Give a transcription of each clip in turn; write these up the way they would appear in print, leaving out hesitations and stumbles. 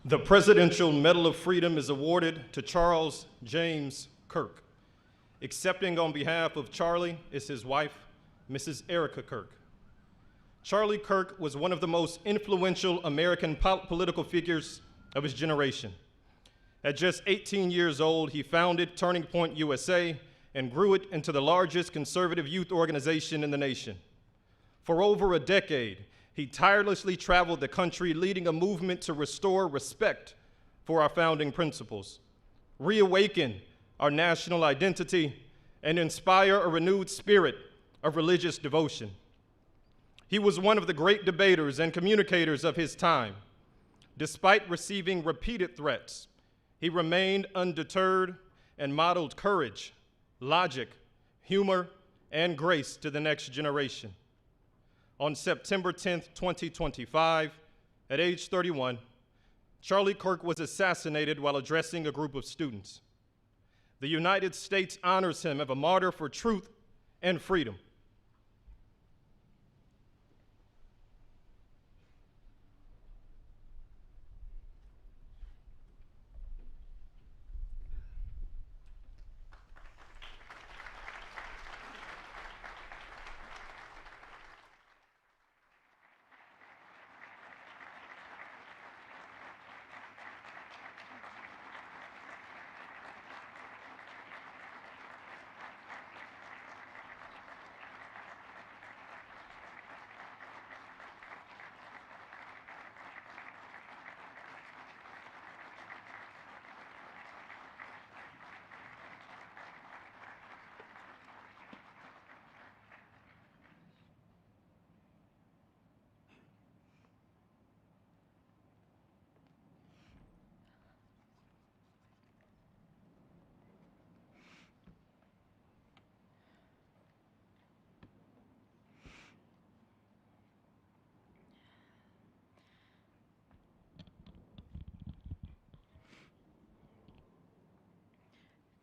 The Presidential Medal of Freedom is awarded to Charles James Kirk. Accepting on behalf of Charlie is his wife, Mrs. Erika Kirk. Charlie Kirk was one of the most influential American political figures of his generation. At just 18 years old, he founded Turning Point USA and grew it into the largest conservative youth organization in the nation. For over a decade, he tirelessly traveled the country, leading a movement to restore respect for our founding principles, reawaken our national identity, and inspire a renewed spirit of religious devotion. He was one of the great debaters and communicators of his time. Despite receiving repeated threats, he remained undeterred and modeled courage, logic, humor, and grace to the next generation. On September 10th, 2025, at age 31, Charlie Kirk was assassinated while addressing a group of students. The United States honors him as a martyr for truth and freedom.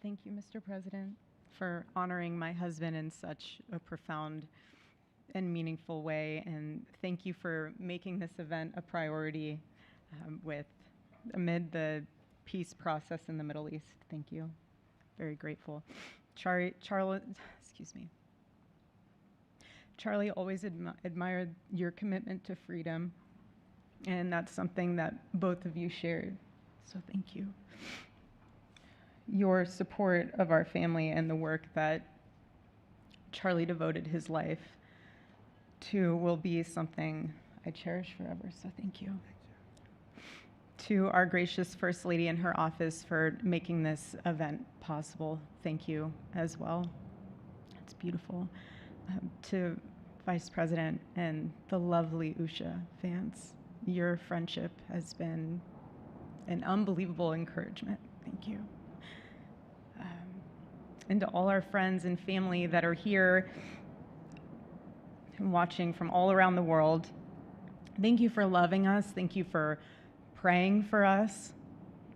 Thank you, Mr. President, for honoring my husband in such a profound and meaningful way. And thank you for making this event a priority amid the peace process in the Middle East. Thank you. Very grateful. Charlie always admired your commitment to freedom, and that's something that both of you shared. So thank you. Your support of our family and the work that Charlie devoted his life to will be something I cherish forever, so thank you. To our gracious First Lady in her office for making this event possible, thank you as well. It's beautiful. To Vice President and the lovely Usha Vance, your friendship has been an unbelievable encouragement. Thank you. And to all our friends and family that are here and watching from all around the world, thank you for loving us. Thank you for praying for us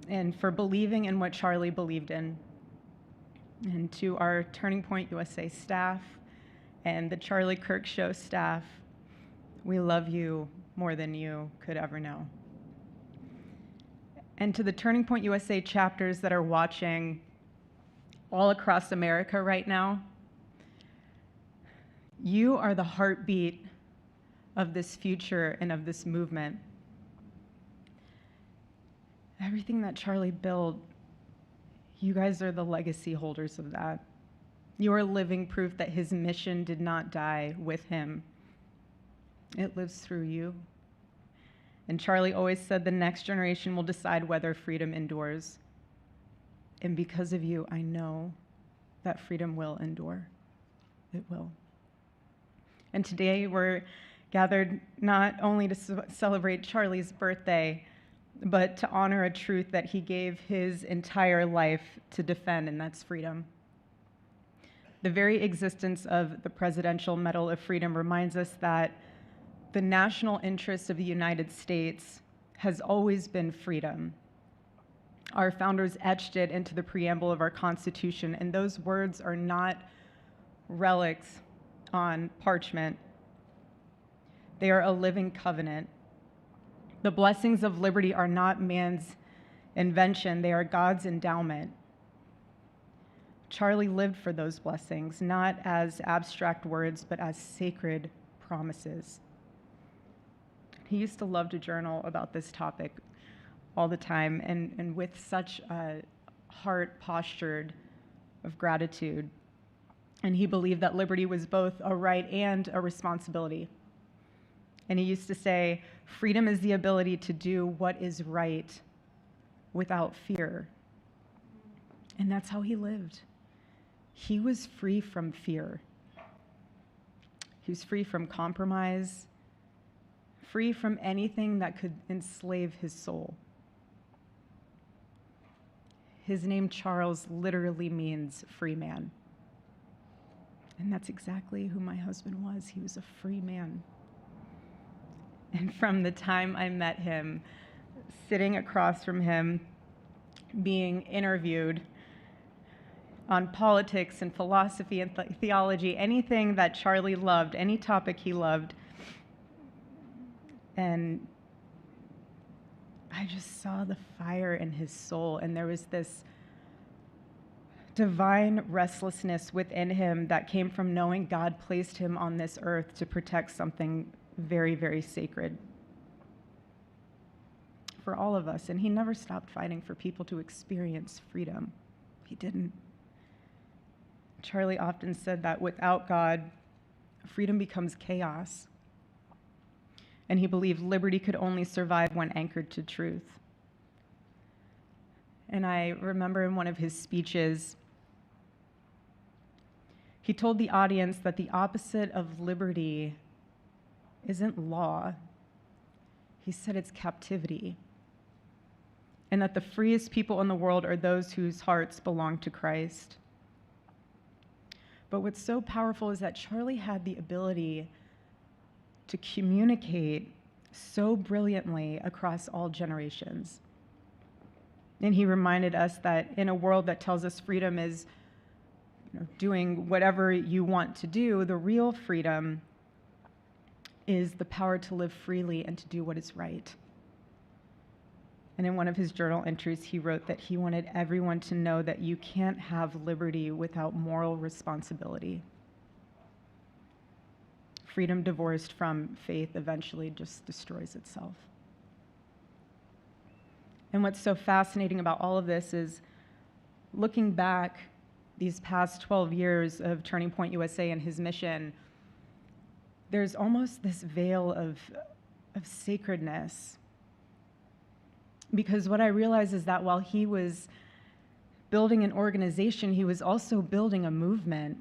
and for believing in what Charlie believed in. And to our Turning Point USA staff and the Charlie Kirk Show staff, we love you more than you could ever know. And to the Turning Point USA chapters that are watching all across America right now, you are the heartbeat of this future and of this movement. Everything that Charlie built, you guys are the legacy holders of that. You are living proof that his mission did not die with him. It lives through you. And Charlie always said the next generation will decide whether freedom endures. And because of you, I know that freedom will endure. It will. And today we're gathered not only to celebrate Charlie's birthday, but to honor a truth that he gave his entire life to defend, and that's freedom. The very existence of the Presidential Medal of Freedom reminds us that the national interest of the United States has always been freedom. Our founders etched it into the preamble of our Constitution, and those words are not relics on parchment. They are a living covenant. The blessings of liberty are not man's invention, they are God's endowment. Charlie lived for those blessings, not as abstract words, but as sacred promises. He used to love to journal about this topic all the time, and with such a heart postured of gratitude. And he believed that liberty was both a right and a responsibility. And he used to say, freedom is the ability to do what is right without fear. And that's how he lived. He was free from fear. He was free from compromise, free from anything that could enslave his soul. His name, Charles, literally means free man. And that's exactly who my husband was. He was a free man. And from the time I met him, sitting across from him, being interviewed on politics and philosophy and theology, anything that Charlie loved, any topic he loved, and I just saw the fire in his soul, and there was this divine restlessness within him that came from knowing God placed him on this earth to protect something very, very sacred for all of us. And he never stopped fighting for people to experience freedom. He didn't. Charlie often said that without God, freedom becomes chaos. And he believed liberty could only survive when anchored to truth. And I remember in one of his speeches, he told the audience that the opposite of liberty isn't law. He said it's captivity. And that the freest people in the world are those whose hearts belong to Christ. But what's so powerful is that Charlie had the ability to communicate so brilliantly across all generations. And he reminded us that in a world that tells us freedom is doing whatever you want to do, the real freedom is the power to live freely and to do what is right. And in one of his journal entries, he wrote that he wanted everyone to know that you can't have liberty without moral responsibility. Freedom divorced from faith eventually just destroys itself. And what's so fascinating about all of this is looking back these past 12 years of Turning Point USA and his mission, there's almost this veil of sacredness. Because what I realize is that while he was building an organization, he was also building a movement,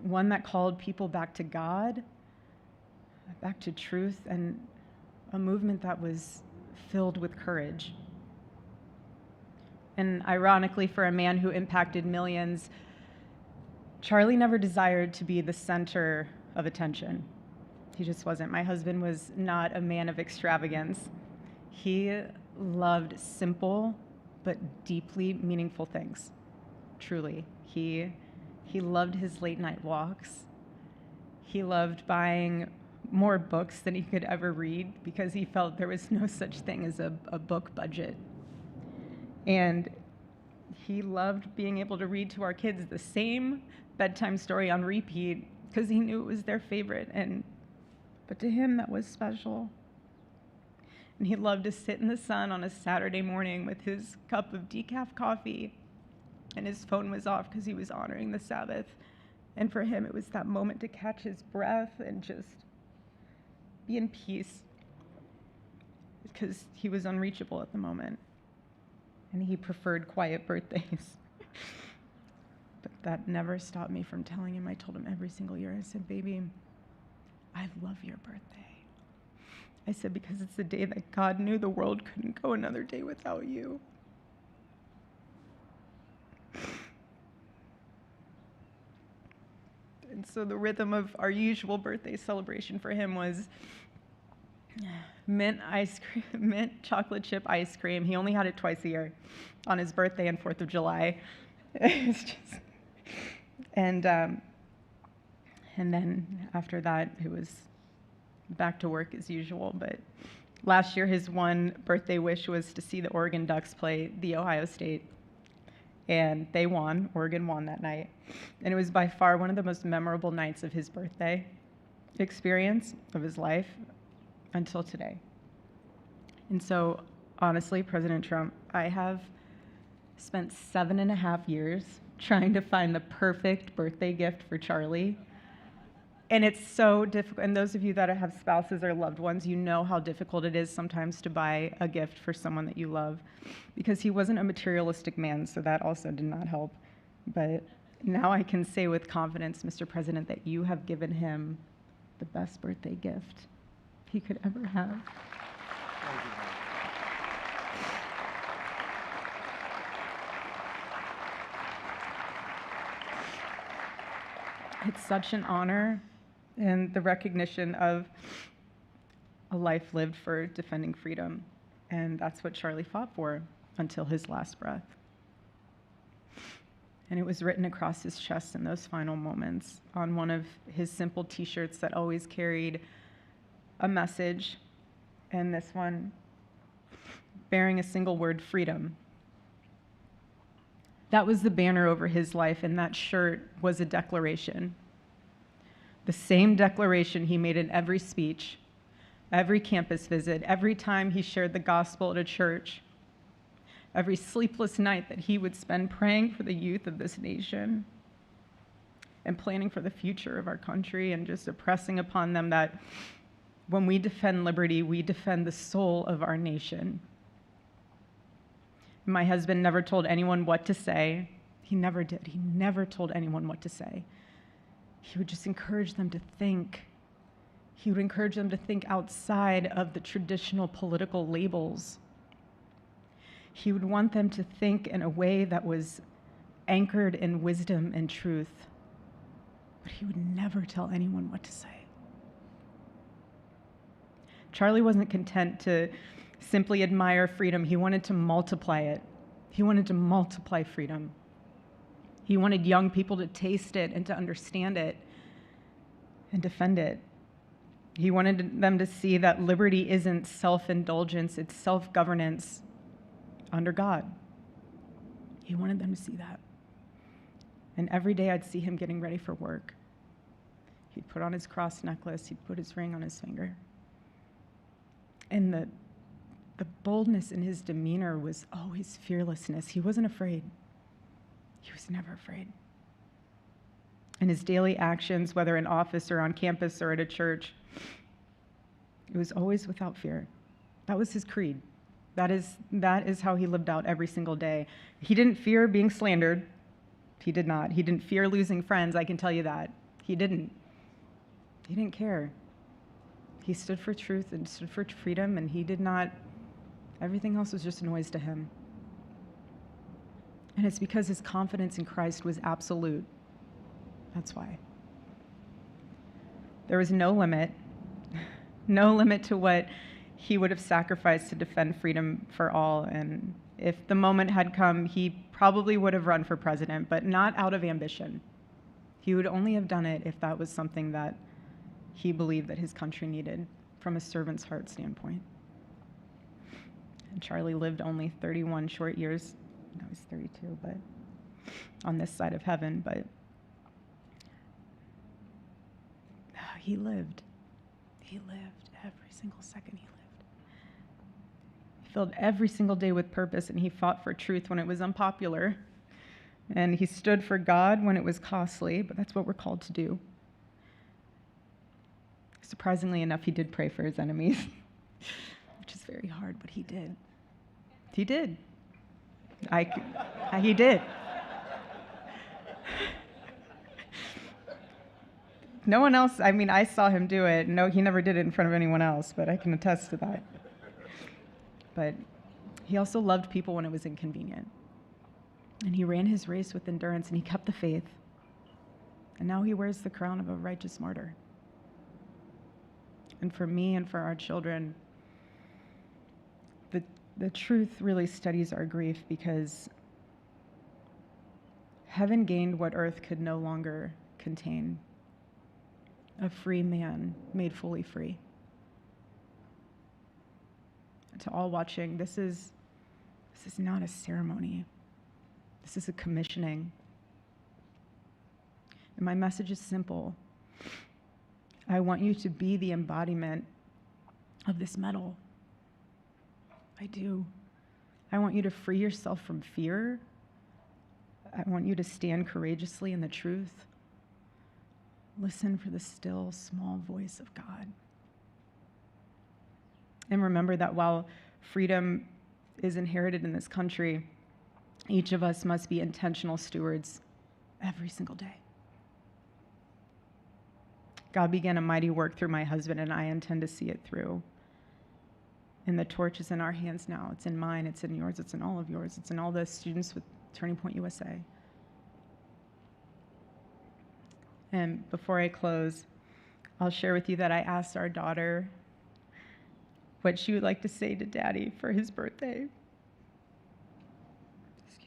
one that called people back to God, back to truth, and a movement that was filled with courage. And ironically, for a man who impacted millions, Charlie never desired to be the center of attention. He just wasn't. My husband was not a man of extravagance. He loved simple but deeply meaningful things, truly. He loved his late night walks. He loved buying more books than he could ever read because he felt there was no such thing as a book budget. And he loved being able to read to our kids the same bedtime story on repeat because he knew it was their favorite. But to him, that was special. And he loved to sit in the sun on a Saturday morning with his cup of decaf coffee, and his phone was off because he was honoring the Sabbath. And for him, it was that moment to catch his breath and just be in peace because he was unreachable at the moment. And he preferred quiet birthdays. But that never stopped me from telling him. I told him every single year, I said, baby, I love your birthday. I said, because it's the day that God knew the world couldn't go another day without you. And so the rhythm of our usual birthday celebration for him was mint ice cream, mint chocolate chip ice cream. He only had it twice a year, on his birthday and 4th of July. It's just, and then after that, it was back to work as usual. But last year, his one birthday wish was to see the Oregon Ducks play the Ohio State. And they won. Oregon won that night. And it was by far one of the most memorable nights of his birthday experience of his life until today. And so, honestly, President Trump, I have spent 7.5 years trying to find the perfect birthday gift for Charlie. And it's so difficult. And those of you that have spouses or loved ones, you know how difficult it is sometimes to buy a gift for someone that you love, because he wasn't a materialistic man, so that also did not help. But now I can say with confidence, Mr. President, that you have given him the best birthday gift he could ever have. It's such an honor and the recognition of a life lived for defending freedom. And that's what Charlie fought for until his last breath. And it was written across his chest in those final moments on one of his simple t-shirts that always carried a message, and this one bearing a single word, freedom. That was the banner over his life, and that shirt was a declaration. The same declaration he made in every speech, every campus visit, every time he shared the gospel at a church, every sleepless night that he would spend praying for the youth of this nation and planning for the future of our country, and just impressing upon them that when we defend liberty, we defend the soul of our nation. My husband never told anyone what to say. He never did. He never told anyone what to say. He would just encourage them to think. He would encourage them to think outside of the traditional political labels. He would want them to think in a way that was anchored in wisdom and truth. But he would never tell anyone what to say. Charlie wasn't content to simply admire freedom. He wanted to multiply it. He wanted to multiply freedom. He wanted young people to taste it and to understand it and defend it. He wanted them to see that liberty isn't self-indulgence, it's self-governance under God. He wanted them to see that. And every day I'd see him getting ready for work. He'd put on his cross necklace, he'd put his ring on his finger. And the boldness in his demeanor was always fearlessness. He wasn't afraid. He was never afraid. In his daily actions, whether in office or on campus or at a church, it was always without fear. That was his creed. That is how he lived out every single day. He didn't fear being slandered. He did not. He didn't fear losing friends, I can tell you that. He didn't. He didn't care. He stood for truth and stood for freedom, and he did not, everything else was just noise to him. And it's because his confidence in Christ was absolute. That's why. There was no limit to what he would have sacrificed to defend freedom for all. And if the moment had come, he probably would have run for president, but not out of ambition. He would only have done it if that was something that he believed that his country needed from a servant's heart standpoint. And Charlie lived only 31 short years. No, he's 32, but on this side of heaven, but he lived. He lived every single second he lived. He filled every single day with purpose, and he fought for truth when it was unpopular. And he stood for God when it was costly, but that's what we're called to do. Surprisingly enough, he did pray for his enemies, which is very hard, but he did. He did. He did. No one else, I mean, I saw him do it. No, he never did it in front of anyone else, but I can attest to that. But he also loved people when it was inconvenient. And he ran his race with endurance, and he kept the faith. And now he wears the crown of a righteous martyr. And for me and for our children, the truth really steadies our grief, because heaven gained what earth could no longer contain: a free man made fully free. to all watching, this is not a ceremony. This is a commissioning. And my message is simple. I want you to be the embodiment of this medal. I do. I want you to free yourself from fear. I want you to stand courageously in the truth. Listen for the still, small voice of God. And remember that while freedom is inherited in this country, each of us must be intentional stewards every single day. God began a mighty work through my husband, and I intend to see it through. And the torch is in our hands now. It's in mine, it's in yours, it's in all of yours, it's in all the students with Turning Point USA. And before I close, I'll share with you that I asked our daughter what she would like to say to Daddy for his birthday. Excuse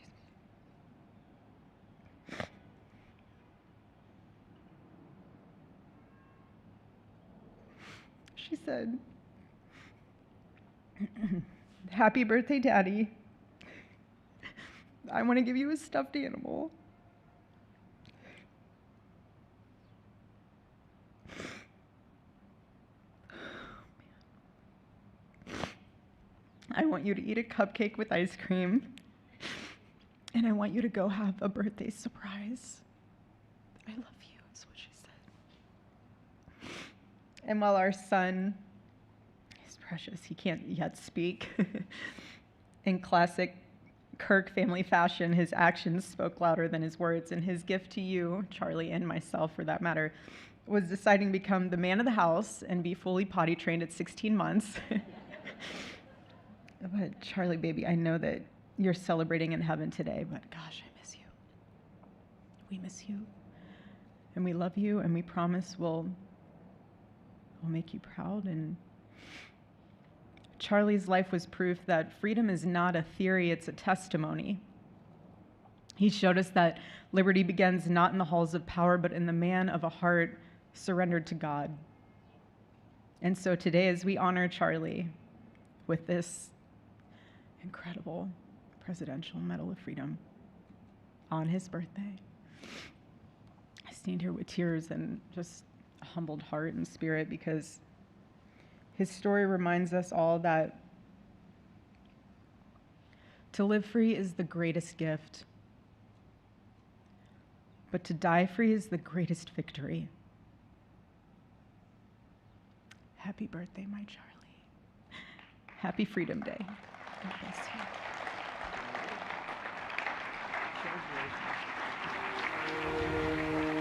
me. She said, "Happy birthday, Daddy. I want to give you a stuffed animal. I want you to eat a cupcake with ice cream, and I want you to go have a birthday surprise. I love you," is what she said. And while our son is precious, he can't yet speak, in classic Kirk family fashion, his actions spoke louder than his words, and his gift to you, Charlie, and myself for that matter, was deciding to become the man of the house and be fully potty trained at 16 months. But Charlie, baby, I know that you're celebrating in heaven today, but gosh, I miss you. We miss you. And we love you, and we promise we'll make you proud. And Charlie's life was proof that freedom is not a theory, it's a testimony. He showed us that liberty begins not in the halls of power, but in the man of a heart surrendered to God. And so today, as we honor Charlie with this incredible Presidential Medal of Freedom on his birthday, I stand here with tears and just a humbled heart and spirit, because his story reminds us all that to live free is the greatest gift, but to die free is the greatest victory. Happy birthday, my Charlie. Happy Freedom Day. God bless you.